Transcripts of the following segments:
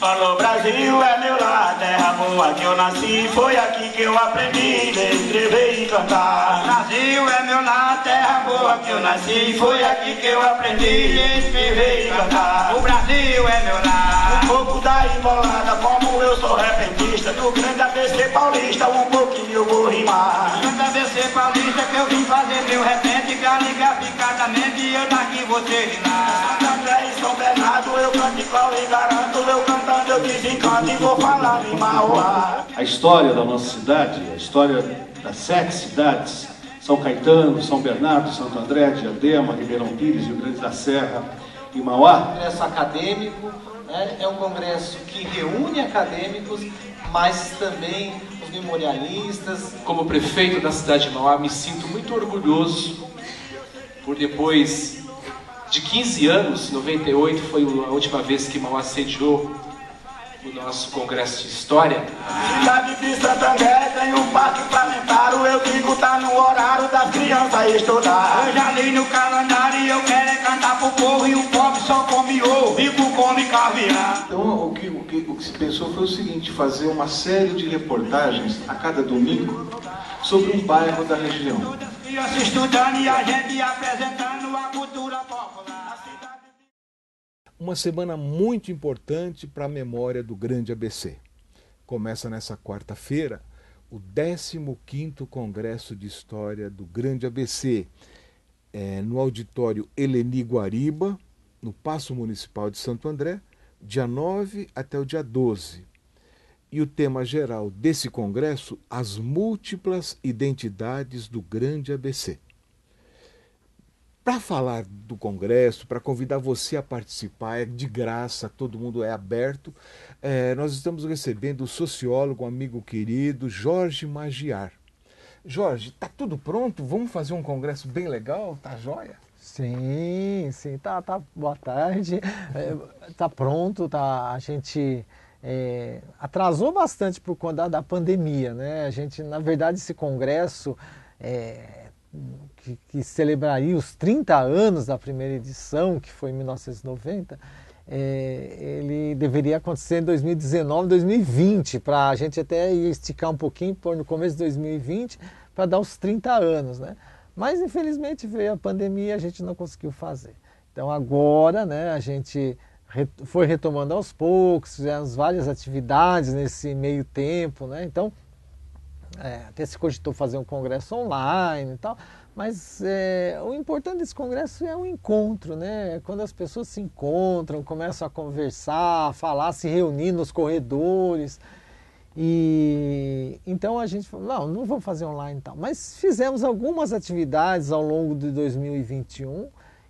Alô Brasil é meu lar, terra boa que eu nasci, foi aqui que eu aprendi a escrever e cantar. Brasil é meu lar, terra boa que eu nasci, foi aqui que eu aprendi a escrever e cantar. O Brasil é meu lar. Um pouco da embolada, como eu sou repentista, do grande ABC paulista, um pouquinho eu vou rimar. Grande ABC paulista que eu vim fazer meu repente, graficadamente, e eu daqui você rimar. Santo André e São Bernardo, eu canto igual e garanto, eu cantando eu desencanto e vou falar em Mauá. A história da nossa cidade, a história das 7 cidades, São Caetano, São Bernardo, Santo André, Diadema, Ribeirão Pires, Rio Grande da Serra e Mauá. O congresso acadêmico, né, é um congresso que reúne acadêmicos, mas também os memorialistas. Como prefeito da cidade de Mauá, me sinto muito orgulhoso por depois de 15 anos, 98 foi a última vez que Mauá sediou o nosso congresso de história. Cidade de Santo André tem um parque planetário, eu digo tá no horário das crianças estudar. Eu já li no calendário e eu quero é cantar pro povo, e o pobre só come ovo, e o come caviar. Então o que se pensou foi o seguinte, fazer uma série de reportagens a cada domingo sobre um bairro da região. Criança estudando e a gente apresentando a cultura popular. Uma semana muito importante para a memória do Grande ABC. Começa nessa quarta-feira o 15º Congresso de História do Grande ABC, no auditório Eleni Guariba, no Paço Municipal de Santo André, dia 9 até o dia 12. E o tema geral desse congresso, as múltiplas identidades do Grande ABC. Para falar do congresso, para convidar você a participar, é de graça, todo mundo é aberto, nós estamos recebendo o sociólogo, amigo querido, Jorge Magiar. Jorge, tá tudo pronto? Vamos fazer um congresso bem legal? Tá jóia? Sim, tá, boa tarde. Tá pronto, tá, a gente atrasou bastante por conta da pandemia, né? A gente, na verdade, esse congresso que celebraria os 30 anos da primeira edição, que foi em 1990, ele deveria acontecer em 2019, 2020, para a gente até esticar um pouquinho, pôr no começo de 2020, para dar os 30 anos, né? Mas, infelizmente, veio a pandemia e a gente não conseguiu fazer. Então, agora, né, a gente foi retomando aos poucos, fizemos várias atividades nesse meio tempo, né? Então, até se cogitou fazer um congresso online e tal, mas o importante desse congresso é o encontro, né? Quando as pessoas se encontram, começam a conversar, a falar, se reunir nos corredores. E então a gente falou, não vamos fazer online e tal, mas fizemos algumas atividades ao longo de 2021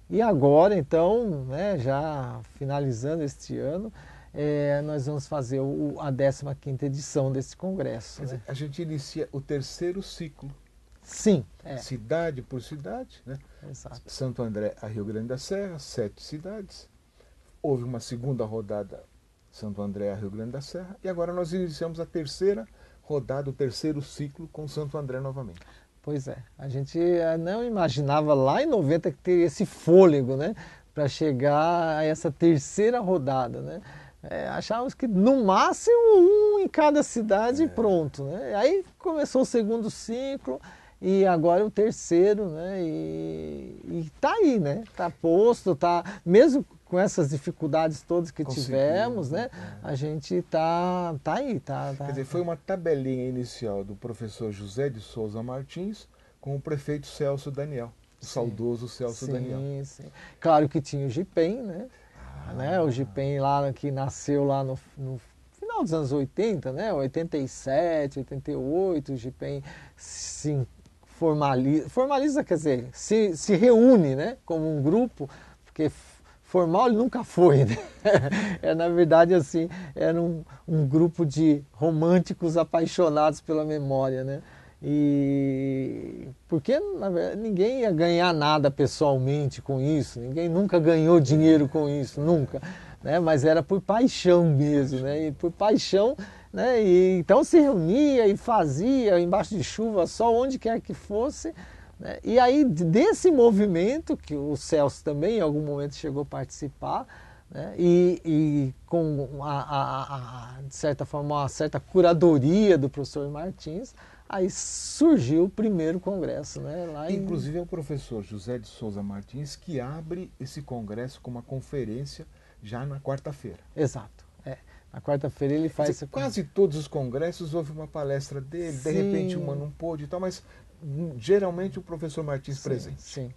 e agora, então, né, já finalizando este ano, nós vamos fazer a 15ª edição desse congresso. Né? A gente inicia o 3º ciclo. Sim. Cidade por cidade, né? Exato. Santo André a Rio Grande da Serra, 7 cidades. Houve uma segunda rodada, Santo André a Rio Grande da Serra, e agora nós iniciamos a 3ª rodada, o 3º ciclo com Santo André novamente. Pois é, a gente não imaginava lá em 90 que teria esse fôlego, né, para chegar a essa 3ª rodada, né? Achávamos que no máximo um em cada cidade e pronto, né? Aí começou o 2º ciclo e agora o 3º, né? E tá aí, né? Tá posto, tá mesmo com essas dificuldades todas que tivemos, né? A gente tá aí, tá. Quer dizer, foi uma tabelinha inicial do professor José de Souza Martins com o prefeito Celso Daniel, o saudoso Celso Daniel. Sim. Claro que tinha o GIPEM, né? O GIPEM lá, que nasceu lá no final dos anos 80, né? 87, 88, o GIPEM se formaliza, quer dizer, se reúne, né? Como um grupo, porque formal ele nunca foi, né? Na verdade, assim, era um grupo de românticos apaixonados pela memória, né? E porque, na verdade, ninguém ia ganhar nada pessoalmente com isso, ninguém nunca ganhou dinheiro com isso, nunca, né? Mas era por paixão mesmo, né? E por paixão, né? E então se reunia e fazia embaixo de chuva, sol, onde quer que fosse, né? E aí desse movimento, que o Celso também em algum momento chegou a participar, né? E com, de certa forma, uma certa curadoria do professor Martins, aí surgiu o primeiro congresso, né? Inclusive é o professor José de Souza Martins que abre esse congresso com uma conferência já na quarta-feira. Exato. Na quarta-feira ele faz... Dizer, quase todos os congressos houve uma palestra dele, sim. De repente uma não pôde e tal, mas geralmente o professor Martins presente. Sim.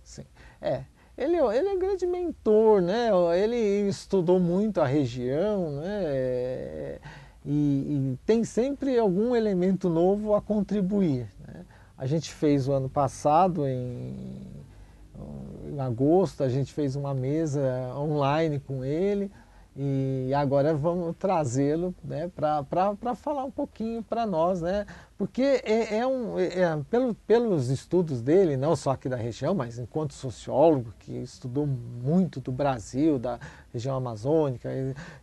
Ele é um grande mentor, né? Ele estudou muito a região, né? E tem sempre algum elemento novo a contribuir, né? A gente fez o ano passado, em agosto, a gente fez uma mesa online com ele, e agora vamos trazê-lo, né, para falar um pouquinho para nós, né? Porque pelos estudos dele, não só aqui da região, mas enquanto sociólogo, que estudou muito do Brasil, da região amazônica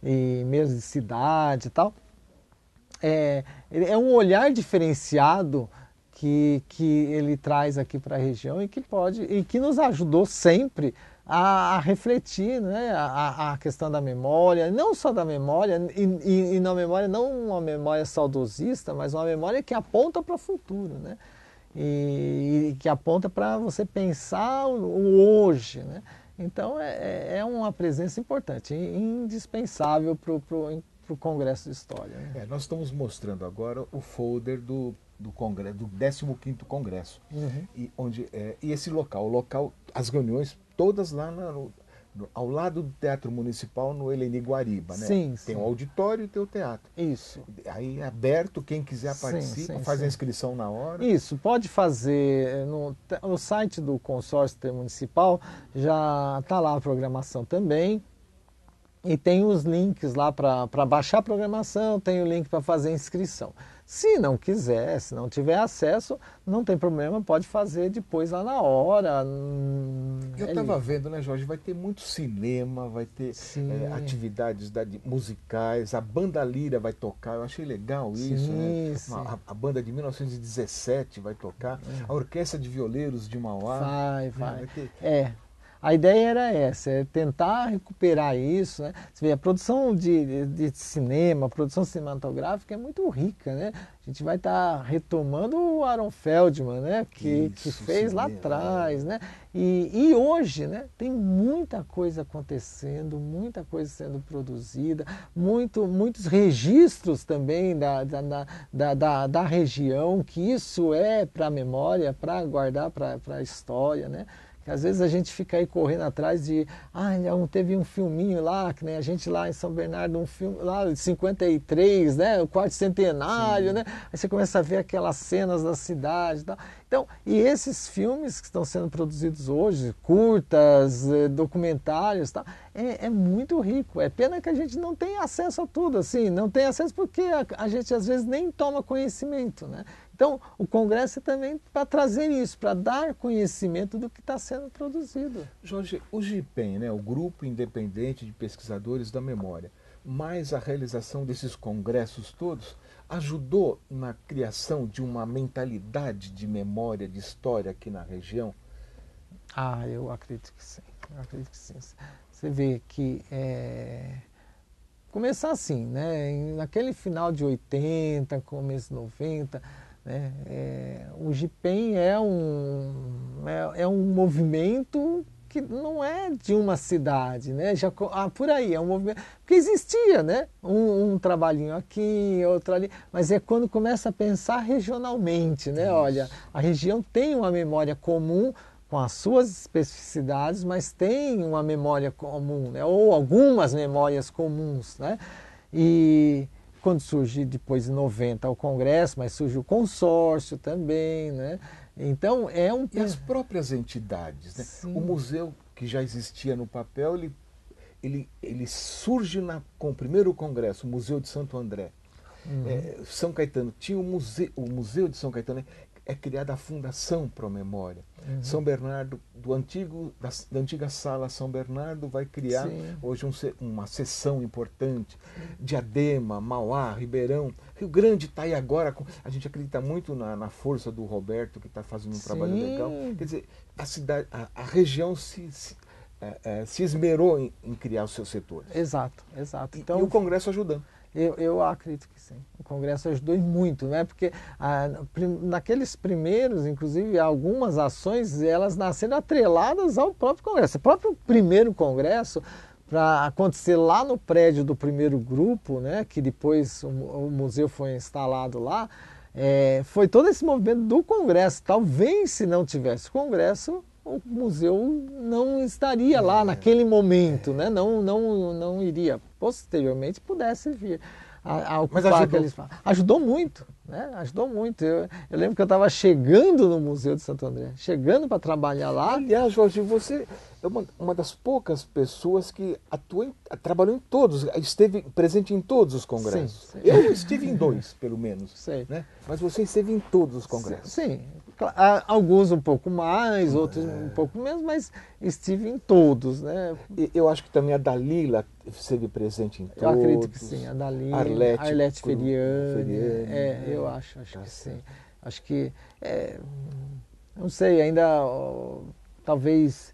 e mesmo de cidade e tal, é um olhar diferenciado que ele traz aqui para a região e que nos ajudou sempre a refletir, né, a questão da memória, não só da memória, e na memória não uma memória saudosista, mas uma memória que aponta para o futuro, né, e que aponta para você pensar o hoje, né. Então é uma presença importante, indispensável para o Congresso de História, né? Nós estamos mostrando agora o folder do Congresso, do 15º Congresso, e esse local, as reuniões todas lá ao lado do Teatro Municipal, no Eleni Guariba, né? Sim. Tem o auditório e tem o teatro. Isso. Aí é aberto, quem quiser participa, faz a inscrição na hora. Isso, pode fazer no site do Consórcio Intermunicipal, já está lá a programação também. E tem os links lá para baixar a programação, tem o link para fazer a inscrição. Se não quiser, se não tiver acesso, não tem problema, pode fazer depois lá na hora. Eu estava vendo, né, Jorge? Vai ter muito cinema, vai ter atividades musicais, a banda Lira vai tocar, eu achei legal isso, né? A banda de 1917 vai tocar, a Orquestra de Violeiros de Mauá. Vai ter... A ideia era essa, tentar recuperar isso, né? Você vê, a produção de cinema, a produção cinematográfica é muito rica, né? A gente vai estar retomando o Aaron Feldman, né? Que fez lá atrás, né? E hoje, né? Tem muita coisa acontecendo, muita coisa sendo produzida, muitos registros também da região, que isso é para a memória, para guardar para a história, né? Às vezes a gente fica aí correndo atrás de... teve um filminho lá, que nem a gente lá em São Bernardo, um filme lá de 53, né? O quarto centenário, né? Aí você começa a ver aquelas cenas da cidade e tal. Então, e esses filmes que estão sendo produzidos hoje, curtas, documentários e tal, é muito rico. É pena que a gente não tem acesso a tudo, assim, não tem acesso porque a gente às vezes nem toma conhecimento, né? Então, o Congresso é também para trazer isso, para dar conhecimento do que está sendo produzido. Jorge, o GIPEM, né, o Grupo Independente de Pesquisadores da Memória, mais a realização desses congressos todos, ajudou na criação de uma mentalidade de memória, de história aqui na região? Eu acredito que sim. Você vê que... começar assim, né, naquele final de 80, começo de 90... o GIPEM é um movimento que não é de uma cidade, né? Por aí, é um movimento... Porque existia, né? Um trabalhinho aqui, outro ali, mas é quando começa a pensar regionalmente, né? Isso. Olha, a região tem uma memória comum com as suas especificidades, mas tem uma memória comum, né? Ou algumas memórias comuns, né? E... quando surgiu depois em 90 o Congresso, mas surgiu o consórcio também, né? Então E as próprias entidades, né? O museu que já existia no papel, ele surge com o primeiro congresso, o Museu de Santo André. São Caetano tinha o museu de São Caetano, é criada a Fundação Pro Memória. São Bernardo, da antiga Sala São Bernardo, vai criar hoje uma seção importante. Diadema, Mauá, Ribeirão, Rio Grande está aí agora. A gente acredita muito na força do Roberto, que está fazendo um trabalho legal. Quer dizer, a região se esmerou em criar os seus setores. Exato, exato. E Então, o Congresso ajudando. eu acredito que sim. O Congresso ajudou muito, né? Porque naqueles primeiros, inclusive, algumas ações, elas nasceram atreladas ao próprio Congresso. O próprio primeiro Congresso, para acontecer lá no prédio do primeiro grupo, né? Que depois o museu foi instalado lá, foi todo esse movimento do Congresso. Talvez, se não tivesse Congresso, o museu não estaria lá naquele momento, né? Não iria. Posteriormente pudesse vir a ocupar. Mas ajudou. Ajudou muito, né? Ajudou muito. Eu lembro que eu estava chegando no Museu de Santo André, chegando para trabalhar lá. Aliás, Jorge, você é uma das poucas pessoas que trabalhou em todos, esteve presente em todos os congressos. Sim. Eu estive em 2, pelo menos. Sei. Né? Mas você esteve em todos os congressos. Sim. Alguns um pouco mais, outros um pouco menos, mas estive em todos, né? Eu acho que também a Dalila esteve presente em todos. Eu acredito que sim, a Dalila, Arlete Feriani, eu acho que sim. Acho que, não sei, ainda talvez...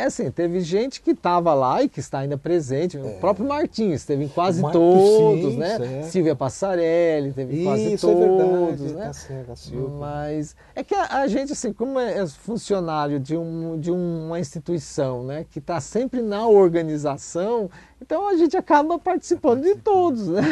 assim, teve gente que estava lá e que está ainda presente. O próprio Martins esteve em quase todos, sim, né? certo. Silvia Passarelli teve em quase Isso todos, é verdade, né? tá certo, a Silvia. Mas é que a gente, assim, como é funcionário de uma instituição, né? Que está sempre na organização, então a gente acaba participando de todos, né?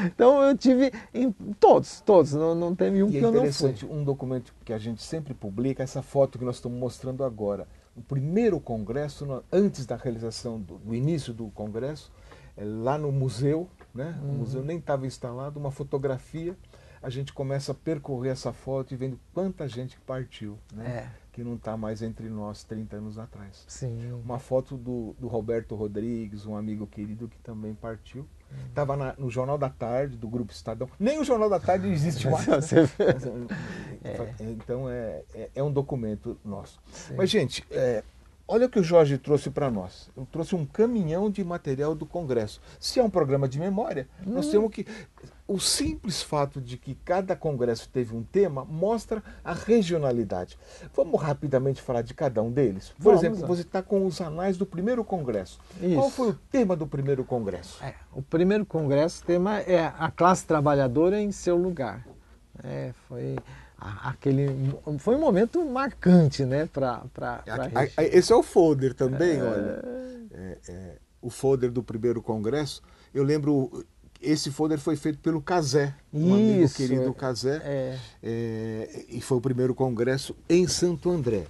Então eu tive em todos, não teve um que eu não fui. É interessante, um documento que a gente sempre publica, essa foto que nós estamos mostrando agora. O primeiro congresso, antes da realização do início do congresso, lá no museu, né? O museu nem estava instalado, uma fotografia, a gente começa a percorrer essa foto e vendo quanta gente partiu, né? Que não está mais entre nós 30 anos atrás. Sim. Uma foto do Roberto Rodrigues, um amigo querido que também partiu. Estava no Jornal da Tarde, do Grupo Estadão. Nem o Jornal da Tarde existe mais. Né? Então é um documento nosso. Sim. Mas, gente, olha o que o Jorge trouxe para nós. Eu trouxe um caminhão de material do Congresso. Se é um programa de memória, nós temos que... O simples fato de que cada congresso teve um tema mostra a regionalidade. Vamos rapidamente falar de cada um deles? Por exemplo, você está com os anais do primeiro congresso. Isso. Qual foi o tema do primeiro congresso? O primeiro congresso, o tema é a classe trabalhadora em seu lugar. Foi um momento marcante, né, para esse é o folder também, olha. O folder do primeiro congresso. Eu lembro... Esse folder foi feito pelo Cazé, um amigo querido Cazé, e foi o primeiro congresso em Santo André.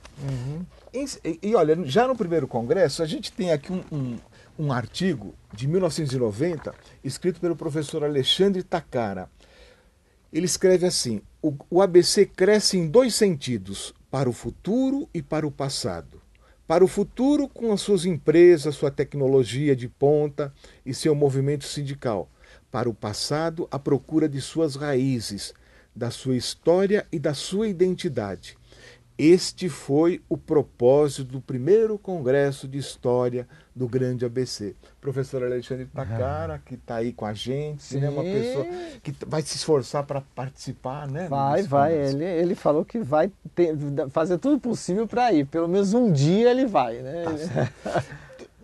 E olha, já no primeiro congresso, a gente tem aqui um artigo de 1990, escrito pelo professor Alexandre Takara. Ele escreve assim: o ABC cresce em 2 sentidos, para o futuro e para o passado. Para o futuro, com as suas empresas, sua tecnologia de ponta e seu movimento sindical. Para o passado, a procura de suas raízes, da sua história e da sua identidade. Este foi o propósito do primeiro Congresso de História do Grande ABC. Professor Alexandre Takara, que está aí com a gente, né? Uma pessoa que vai se esforçar para participar, né? Vai. Ele falou que vai fazer tudo possível para ir. Pelo menos um dia ele vai, né? Tá.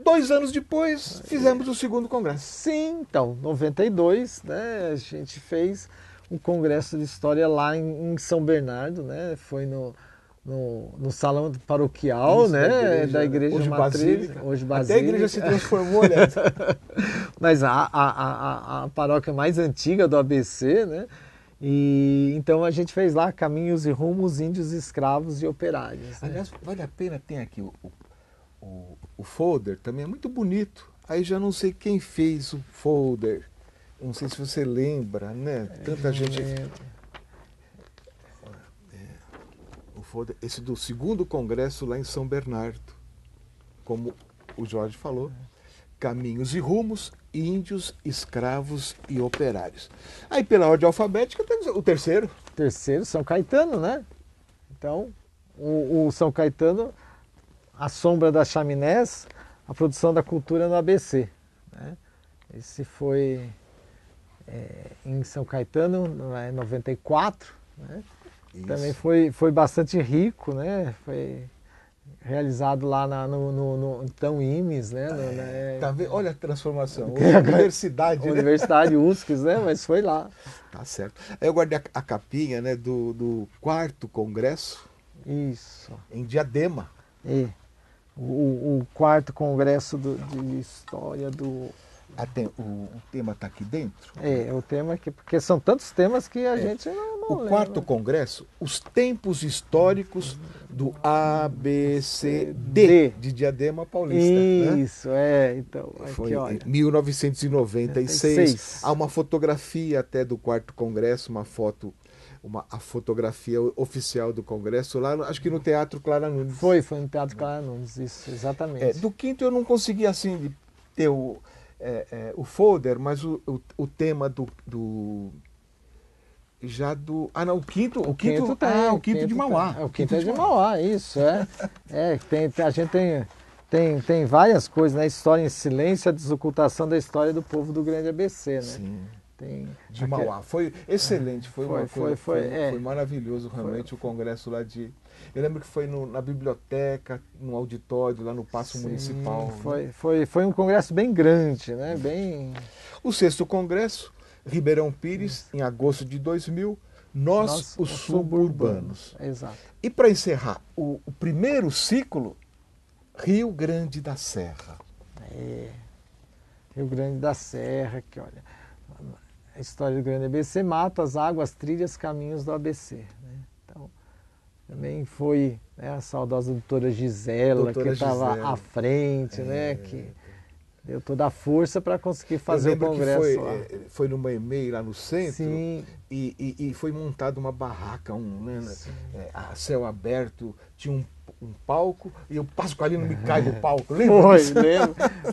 2 anos depois, fizemos o segundo congresso. Sim, então, 92, né, a gente fez um congresso de história lá em São Bernardo, né, foi no salão paroquial, isso, né, da igreja hoje matriz, hoje Basílica. Até a igreja se transformou, né? Mas a paróquia mais antiga do ABC, né, e então a gente fez lá Caminhos e Rumos, Índios, Escravos e Operários. Né? Aliás, vale a pena, tem aqui o folder, também é muito bonito. Aí já não sei quem fez o folder. Não sei se você lembra, né? Tanta gente... O folder, esse do segundo congresso lá em São Bernardo. Como o Jorge falou. Caminhos e Rumos, Índios, Escravos e Operários. Aí pela ordem alfabética temos o terceiro. Terceiro, São Caetano, né? Então, o São Caetano... A Sombra das Chaminés, a produção da cultura no ABC. Né? Esse foi em São Caetano, em 94. Né? Também foi bastante rico, né? realizado lá no então IMES, né? Tá vendo? Olha a transformação. Universidade, né? Universidade USCS, né? Mas foi lá. Tá certo. Aí eu guardei a capinha, né, do 4º Congresso Isso. em Diadema. E o 4º Congresso de História do... O tema está aqui dentro. O tema porque são tantos temas que a gente não O lembra. 4º Congresso, os tempos históricos do ABCD de Diadema Paulista. Né? Isso, então. Foi Aqui, olha. em 1996. Há uma fotografia até do 4º Congresso, a fotografia oficial do Congresso, lá, acho que no Teatro Clara Nunes. Foi no Teatro Clara Nunes, isso, exatamente. Do 5º eu não consegui, assim, ter o folder, mas o tema do já do... Ah, não, o quinto de Mauá. O quinto é de Mauá, isso, a gente tem várias coisas, né? História em Silêncio, a desocultação da história do povo do Grande ABC, né? Sim. De Mauá. Foi excelente, foi foi maravilhoso realmente o congresso lá de... Eu lembro que foi na biblioteca, no auditório, lá no Paço Municipal. Foi um congresso bem grande, né? O 6º Congresso, Ribeirão Pires, em agosto de 2000, Nós, os Suburbanos. Exato. E para encerrar o primeiro ciclo, Rio Grande da Serra. Rio Grande da Serra, que olha, a história do Grande ABC, matas, águas, trilhas, caminhos do ABC. Né? Então, também foi, né, a saudosa doutora Gisela, que estava à frente, né, que deu toda a força para conseguir fazer o congresso lá. Foi numa EMEI lá no centro. Sim. E foi montada uma barraca, a céu aberto, tinha um palco, e o Pasqualino me cai do palco, lembra?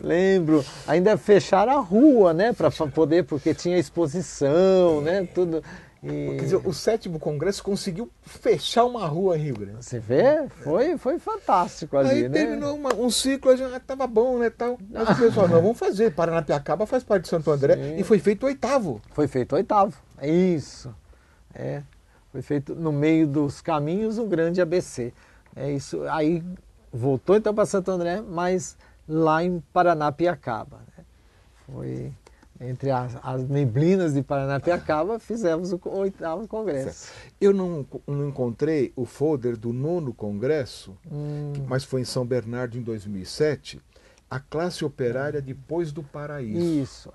Lembro. Ainda fecharam a rua, né, para poder, porque tinha exposição, né, tudo. Quer dizer, o 7º Congresso conseguiu fechar uma rua em Rio Grande. Você vê? Foi fantástico ali, aí né? Terminou um ciclo, já estava bom, né, tal. Mas o pessoal, não, vamos fazer. Paranapiacaba faz parte de Santo André. Sim. E foi feito o 8º. Foi feito o 8º, é isso. Foi feito no meio dos caminhos um grande ABC. É isso. Aí voltou então para Santo André, mas lá em Paranapiacaba. Né? Foi entre as neblinas de Paranapiacaba, fizemos o 8º Congresso. Eu não encontrei o folder do 9º Congresso, mas foi em São Bernardo em 2007, a classe operária depois do paraíso. Isso,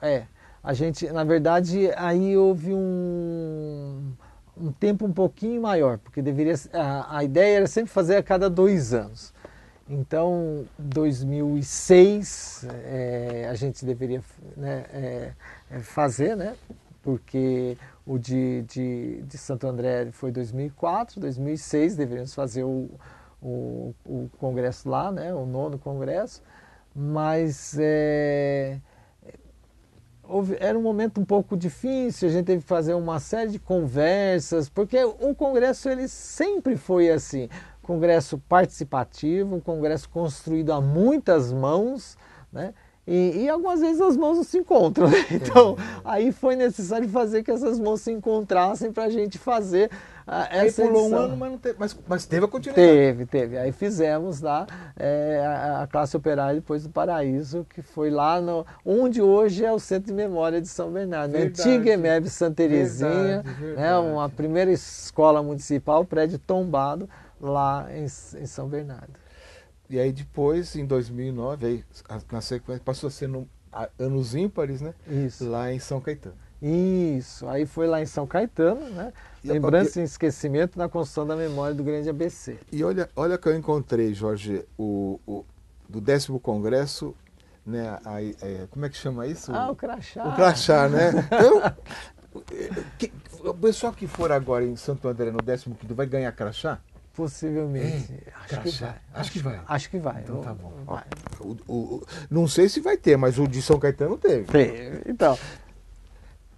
A gente, na verdade, aí houve um tempo um pouquinho maior, porque a ideia era sempre fazer a cada 2 anos. Então, 2006, a gente deveria, né, fazer, né, porque o de Santo André foi 2004, 2006 deveríamos fazer o congresso lá, né, o 9º congresso, mas era um momento um pouco difícil, a gente teve que fazer uma série de conversas, porque o congresso ele sempre foi assim, congresso participativo, um congresso construído a muitas mãos, né? E algumas vezes as mãos não se encontram. Né? Então, aí foi necessário fazer que essas mãos se encontrassem para a gente fazer essa aí pulou edição. Um ano, mas, não teve, mas teve a continuidade. Teve. Aí fizemos lá a classe operária depois do Paraíso, que foi lá onde hoje é o Centro de Memória de São Bernardo. Verdade. Antiga EMEB Santa Terezinha, Verdade. Né, uma primeira escola municipal, prédio tombado, lá em São Bernardo. E aí depois, em 2009, aí, na sequência, passou a ser anos ímpares, né? Isso. Lá em São Caetano. Isso, aí foi lá em São Caetano, né? Lembrança e esquecimento na construção da memória do Grande ABC. E olha que eu encontrei, Jorge, do 10º Congresso, né? Como é que chama isso? O crachá. O crachá, né? Então, o pessoal que for agora em Santo André no 15º vai ganhar crachá? Possivelmente. Acho que vai. Acho que vai. Então tá bom. Vai. Não sei se vai ter, mas o de São Caetano teve. Então.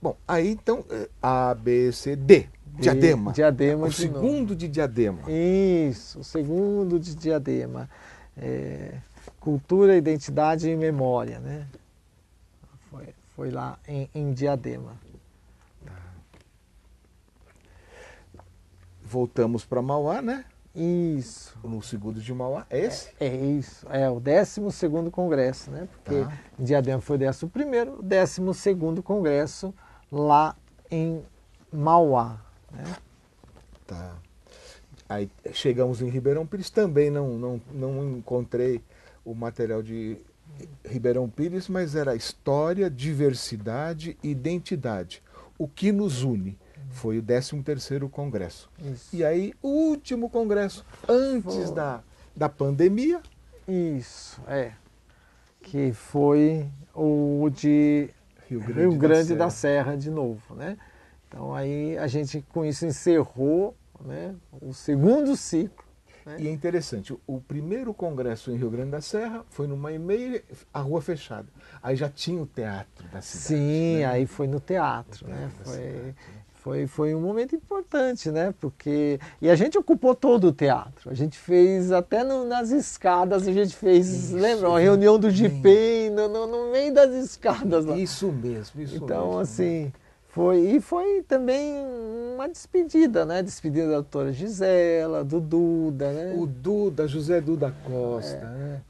Bom, aí então, A, B, C, D. Diadema. Diadema o segundo de Diadema. Isso, o segundo de Diadema. Cultura, identidade e memória, né? Foi lá em Diadema. Voltamos para Mauá, né? Isso. No segundo de Mauá, é esse? É isso, é o 12º Congresso, né? Porque Tá. em Diadema foi o 11º, o 12º Congresso lá em Mauá, né? Tá. Aí chegamos em Ribeirão Pires, também não encontrei o material de Ribeirão Pires, mas era história, diversidade e identidade. O que nos une foi o 13º Congresso. Isso. E aí, o último congresso, antes da pandemia, Isso, que foi o de Rio Grande da Serra de novo, né? Então aí a gente com isso encerrou, né, o segundo ciclo. Né? E é interessante, o primeiro congresso em Rio Grande da Serra foi numa e-mail, a rua fechada. Aí já tinha o teatro da cidade. Sim, né? aí foi no teatro, No né? teatro da cidade, Foi um momento importante, né? Porque e a gente ocupou todo o teatro. A gente fez até nas escadas, a gente fez, lembra, uma reunião do GPEM no meio das escadas lá. Isso mesmo, isso então, mesmo. assim, foi também uma despedida, né? Despedida da doutora Gisela, do Duda, né? O Duda, José Duda Costa, né?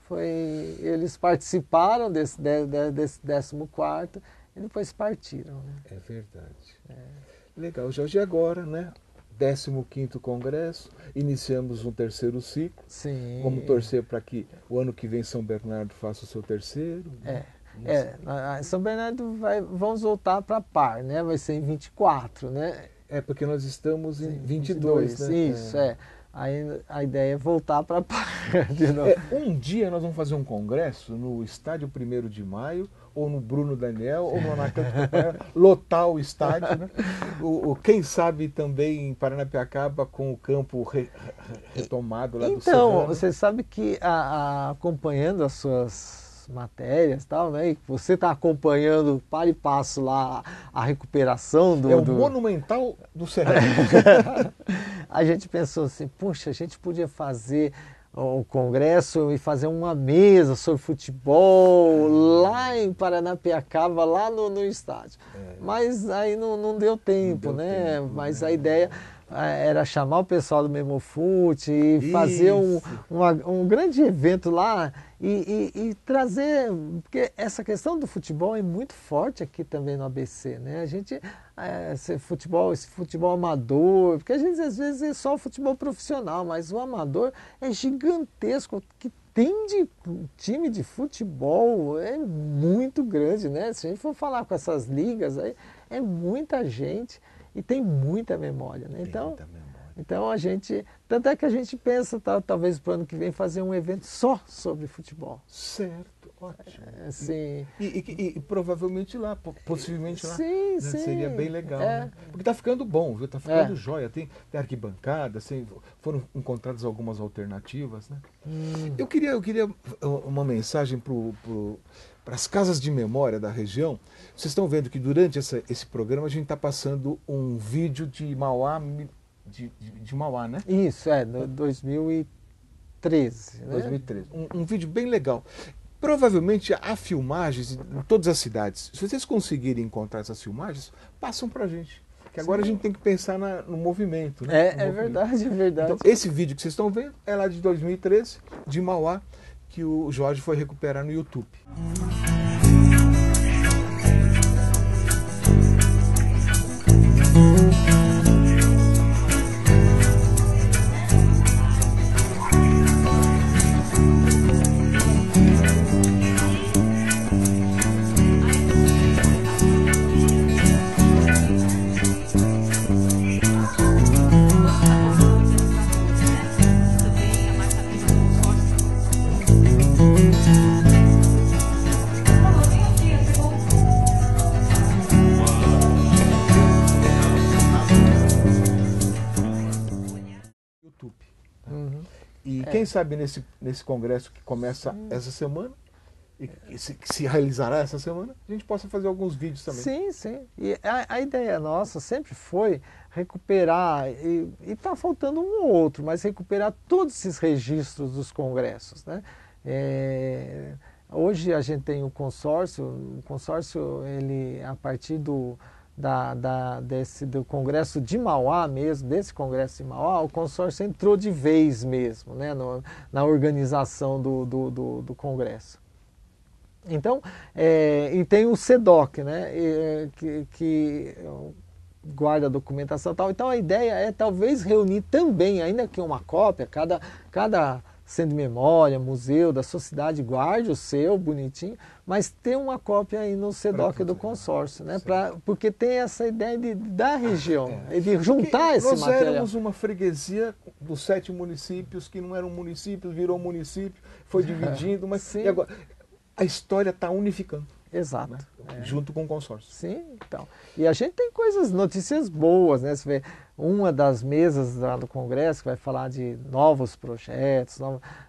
Eles participaram desse 14º e depois partiram, né? É verdade. Legal, Jorge, e agora, né? 15º Congresso, iniciamos um terceiro ciclo. Sim. Vamos torcer para que o ano que vem São Bernardo faça o seu terceiro. Né? São Bernardo vamos voltar para par, né? Vai ser em 24, né? É porque nós estamos em 22, né? Isso, Aí a ideia é voltar para par de novo. Um dia nós vamos fazer um congresso no estádio 1º de Maio, ou no Bruno Daniel, ou no Anacanto Campanha, lotar o estádio, né? Quem sabe também em Paranapiacaba com o campo retomado lá do Serrano. Então, você sabe que acompanhando as suas matérias e tal, né? E você está acompanhando para e passo lá a recuperação do... É o Monumental do Serrano. A gente pensou assim, puxa, a gente podia fazer o congresso e fazer uma mesa sobre futebol lá em Paranapiacaba, lá no estádio. Mas aí não deu tempo, né? Mas a ideia era chamar o pessoal do Memofute e fazer um grande evento lá e trazer, porque essa questão do futebol é muito forte aqui também no ABC, né? A gente, esse futebol amador, porque a gente às vezes é só o futebol profissional, mas o amador é gigantesco, que tem de time de futebol é muito grande, né? Se a gente for falar com essas ligas aí, é muita gente. E tem muita memória, né? Então a gente... Tanto é que a gente pensa, talvez para o ano que vem, fazer um evento só sobre futebol. Certo, ótimo. Sim. E provavelmente lá, possivelmente lá. Sim, né? sim. Seria bem legal, né? Porque tá ficando bom, viu? Tá ficando jóia. Tem arquibancada, foram encontradas algumas alternativas, né? Eu queria uma mensagem para as casas de memória da região. Vocês estão vendo que durante esse programa a gente está passando um vídeo de Mauá, de Mauá, né? Isso, no 2013. Né? 2013. Um vídeo bem legal. Provavelmente há filmagens em todas as cidades. Se vocês conseguirem encontrar essas filmagens, passam para a gente. Que agora a gente tem que pensar no movimento. Né? É verdade, é verdade. Então, esse vídeo que vocês estão vendo é lá de 2013, de Mauá, que o Jorge foi recuperar no YouTube. E quem sabe nesse congresso que começa essa semana, e que se realizará essa semana, a gente possa fazer alguns vídeos também. Sim. E a ideia nossa sempre foi recuperar, e está faltando um ou outro, mas recuperar todos esses registros dos congressos, né? Hoje a gente tem o consórcio ele a partir do Congresso de Mauá mesmo, desse Congresso de Mauá, o consórcio entrou de vez mesmo, né, na organização do Congresso. Então, e tem o SEDOC, né, que guarda a documentação e tal. Então a ideia é talvez reunir também, ainda que uma cópia, cada centro de memória, museu da sua cidade guarde o seu bonitinho, mas ter uma cópia aí no SEDOC do consórcio, né? Porque tem essa ideia da região, de juntar esse material. Nós éramos uma freguesia dos 7 municípios, que não eram municípios, virou município, foi dividindo, mas e agora, a história está unificando. Exato. Né? Junto com o consórcio. Sim, então. E a gente tem notícias boas, né? Você vê uma das mesas lá do Congresso que vai falar de novos projetos,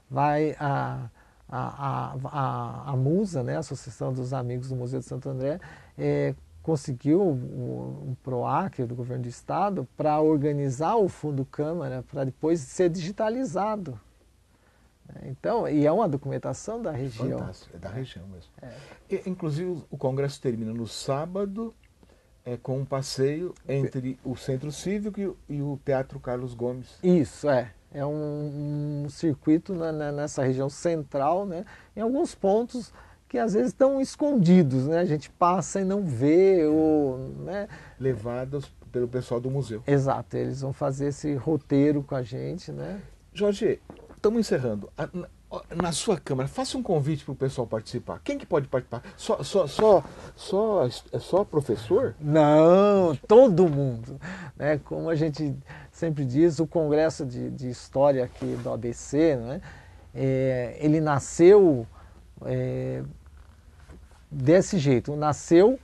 vai a MUSA, né? A Associação dos Amigos do Museu de Santo André, conseguiu um PROAC do governo do estado para organizar o Fundo Câmara para depois ser digitalizado. Então, e é uma documentação da região. Fantástico, é da região mesmo. E, inclusive, o congresso termina no sábado com um passeio entre o Centro Cívico e o Teatro Carlos Gomes. Isso, é um circuito nessa região central, né, em alguns pontos que às vezes estão escondidos, né, a gente passa e não vê, né, levados pelo pessoal do museu. Exato, eles vão fazer esse roteiro com a gente, né. Jorge, estamos encerrando. Na sua Câmara, faça um convite para o pessoal participar. Quem que pode participar? Só professor? Não, todo mundo. Né? Como a gente sempre diz, o Congresso de História aqui do ABC, né? Ele nasceu desse jeito, nasceu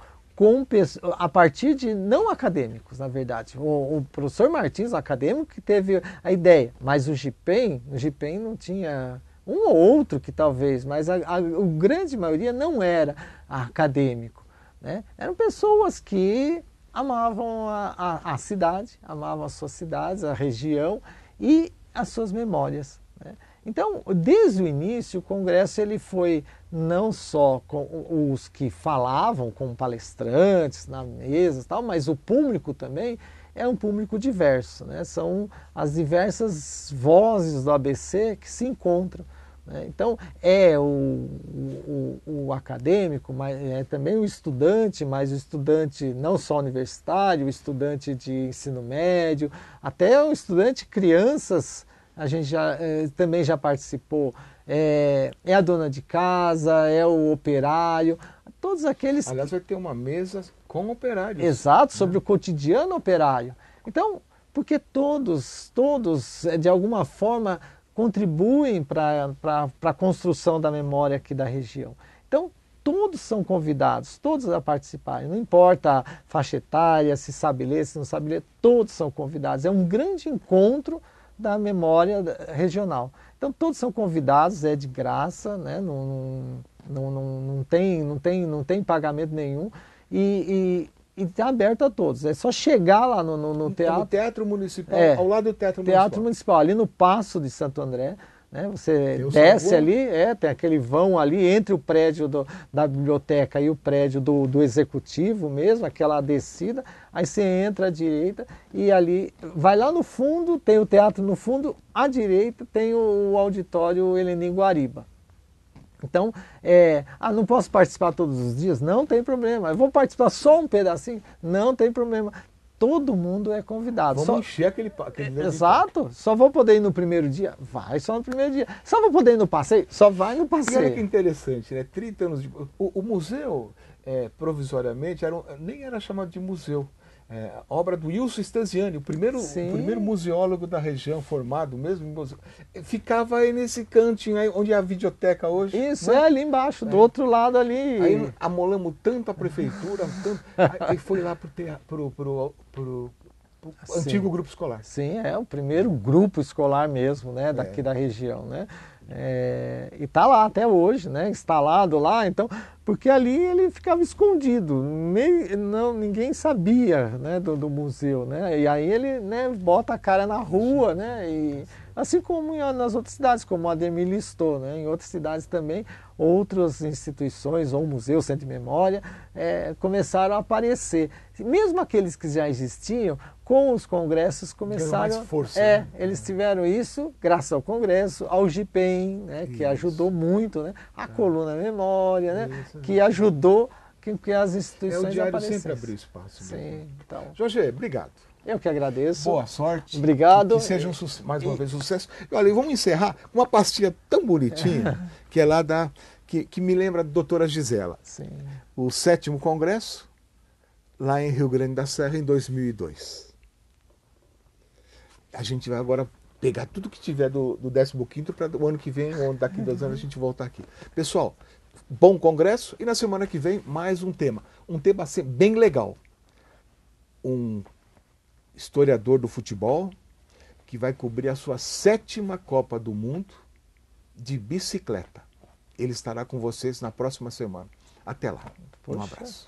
a partir de não acadêmicos, na verdade. O professor Martins, acadêmico, que teve a ideia, mas o GIPEM não tinha um ou outro que talvez, mas a grande maioria não era acadêmico. Né? Eram pessoas que amavam a cidade, amavam as suas cidades, a região e as suas memórias. Né? Então, desde o início, o Congresso ele foi não só com os que falavam, como palestrantes na mesa e tal, mas o público também é um público diverso. Né? São as diversas vozes do ABC que se encontram. Né? Então, o acadêmico, mas é também o estudante, mas o estudante não só universitário, o estudante de ensino médio, até o estudante crianças, a gente também já participou, é a dona de casa, é o operário, todos aqueles... Aliás, vai ter uma mesa com operários. Exato, sobre o cotidiano operário. Então, porque todos, de alguma forma, contribuem para a construção da memória aqui da região. Então, todos são convidados, todos a participarem, não importa a faixa etária, se sabe ler, se não sabe ler, todos são convidados. É um grande encontro da memória regional. Então todos são convidados, é de graça, né? Não tem pagamento nenhum e está aberto a todos. É só chegar lá no teatro. No Teatro Municipal, ao lado do Teatro Municipal, ali no Paço de Santo André. Né? Você desce ali, tem aquele vão ali entre o prédio da biblioteca e o prédio do executivo mesmo, aquela descida, aí você entra à direita e ali, vai lá no fundo, tem o teatro no fundo, à direita tem o auditório Helenim Guariba. Então, não posso participar todos os dias? Não tem problema. Eu vou participar só um pedacinho? Não tem problema. Todo mundo é convidado. Vamos encher aquele exato. Só vou poder ir no primeiro dia? Vai só no primeiro dia. Só vou poder ir no passeio? Só vai no passeio. E olha que interessante, né? 30 anos de... O museu, provisoriamente, nem era chamado de museu. Obra do Wilson Stanziani, o primeiro museólogo da região, formado mesmo em museu. Ficava aí nesse cantinho aí, onde é a videoteca hoje. Isso, né? Ali embaixo, do outro lado ali. Aí amolamos tanto a prefeitura, aí foi lá pro antigo grupo escolar. Sim, o primeiro grupo escolar mesmo, né, daqui da região, né? E está lá até hoje, né, instalado lá, então, porque ali ele ficava escondido, ninguém sabia, né, do museu, né, e aí ele, né, bota a cara na rua, né, e Assim como nas outras cidades, como o Ademir listou, né? Em outras cidades também, outras instituições ou museus, centro de memória, começaram a aparecer. Mesmo aqueles que já existiam, com os congressos começaram... mais força, né? Eles tiveram isso graças ao congresso, ao GIPEM, né? Que ajudou muito, né? A Coluna Memória, né? Que ajudou que as instituições o diário aparecessem. sempre abriu espaço. Sim, então... Jorge, obrigado. Eu que agradeço. Boa sorte. Obrigado. Que seja mais uma vez um sucesso. E olha, vamos encerrar com uma pastinha tão bonitinha, que é lá que me lembra da doutora Gisela. Sim. O 7º Congresso, lá em Rio Grande da Serra, em 2002. A gente vai agora pegar tudo que tiver do 15º para o ano que vem, ou daqui 2 anos a gente voltar aqui. Pessoal, bom congresso e na semana que vem mais um tema. Um tema assim, bem legal. Um historiador do futebol que vai cobrir a sua 7ª Copa do Mundo de bicicleta. Ele estará com vocês na próxima semana. Até lá. Um abraço.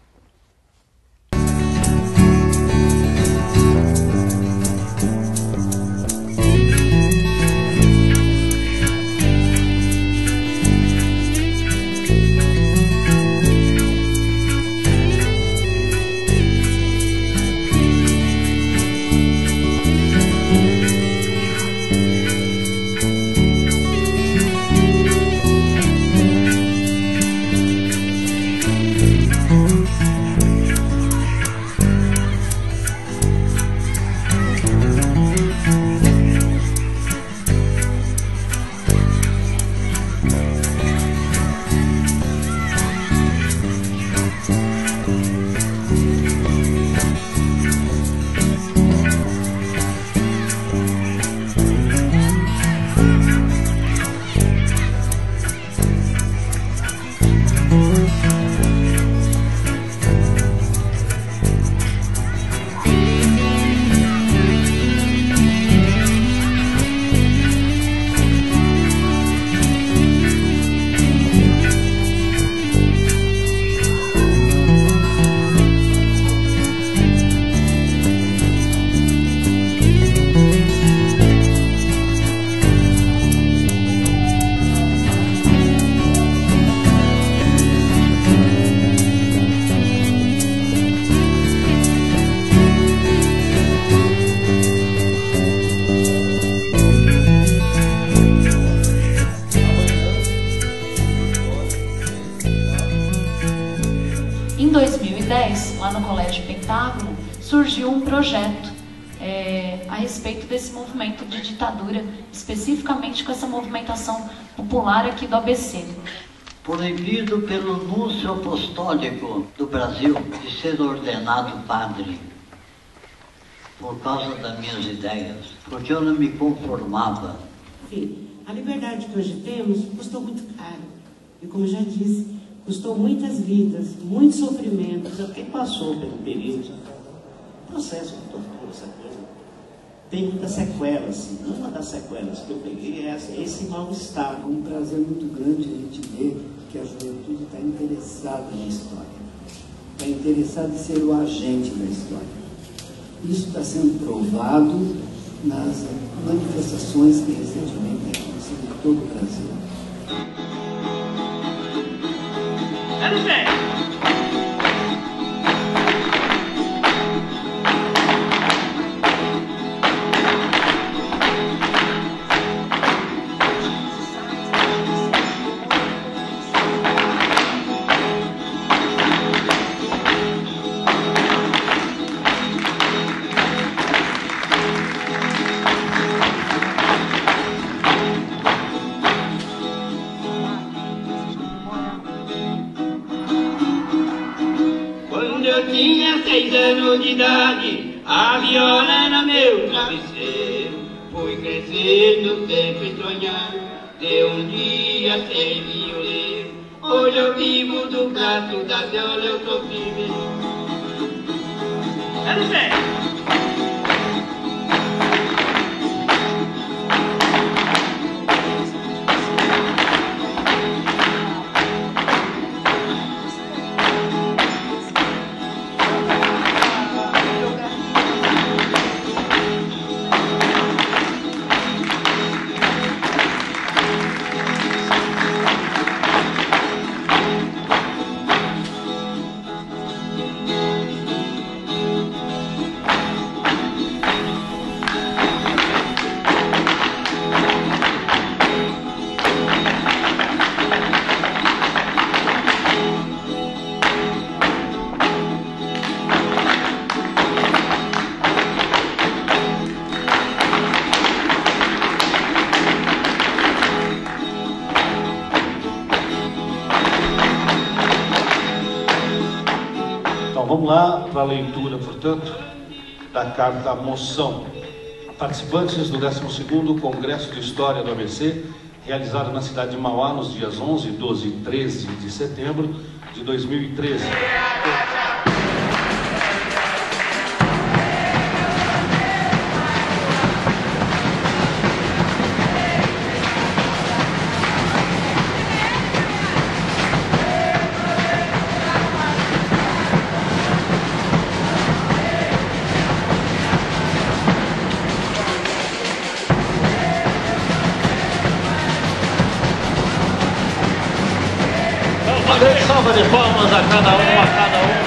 Em 2010, lá no Colégio Pentágono, surgiu um projeto a respeito desse movimento de ditadura, especificamente com essa movimentação popular aqui do ABC. Proibido pelo Núncio Apostólico do Brasil de ser ordenado padre, por causa das minhas ideias, porque eu não me conformava. Enfim, a liberdade que hoje temos custou muito caro. E como eu já disse, custou muitas vidas, muito sofrimento. Quem passou pelo período, processo de tortura, essa coisa, tem muitas sequelas. Assim. Uma das sequelas que eu peguei é esse mal-estar. Um prazer muito grande a gente ver que a juventude está interessada na história. Está interessada em ser o agente da história. Isso está sendo provado nas manifestações que recentemente têm acontecido em todo o Brasil. Eu tinha 6 anos de idade, a viola era meu travesseiro. Fui crescendo, sempre sonhando, de um dia ser violeiro. Hoje eu vivo do braço da viola, eu sou firme. É do pé! Então, vamos lá para a leitura, portanto, da carta à moção. Participantes do 12º Congresso de História do ABC, realizado na cidade de Mauá nos dias 11, 12 e 13 de setembro de 2013. Uma grande salva de palmas a cada um, a cada um.